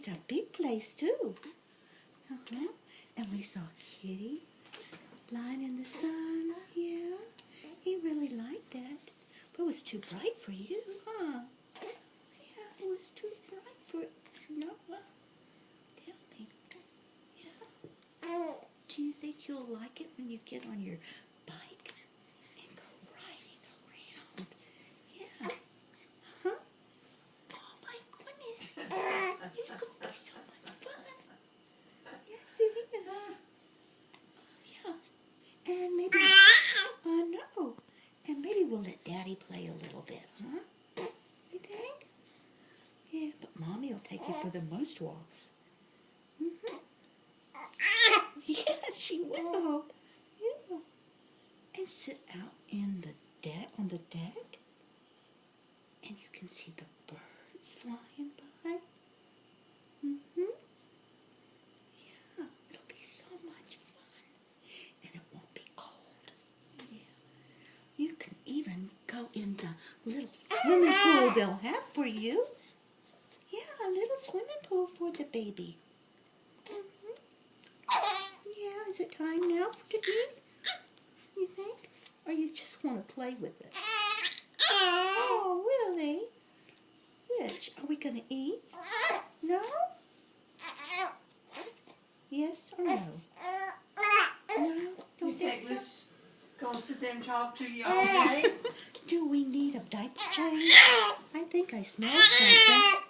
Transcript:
it's a big place too. And we saw Kitty lying in the sun. Yeah, he really liked that. But it was too bright for you, huh? Yeah, it was too bright for Noah. Tell me. Yeah. Do you think you'll like it when you get on your bike and go riding around? Yeah. Huh? Oh my goodness. It's going to be so much fun. Yes, it is. Yeah. And maybe, no. And maybe we'll let Daddy play a little bit, huh? You think? Yeah, but Mommy will take you for the most walks. Yeah, she will. Yeah. And sit out in the deck, on the deck, and you can see the birds flying by. Yeah, it'll be so much fun, and it won't be cold. Yeah, you can even go in the little swimming pool they'll have for you. Yeah, a little swimming pool for the baby. Yeah, is it time now to eat? You think? Or you just want to play with it? Oh, really? Which? Are we going to eat? No? Yes or no? No? You Don't think think we're so? just going to sit there and talk to you all day? Do we need a diaper change? I think I smell something.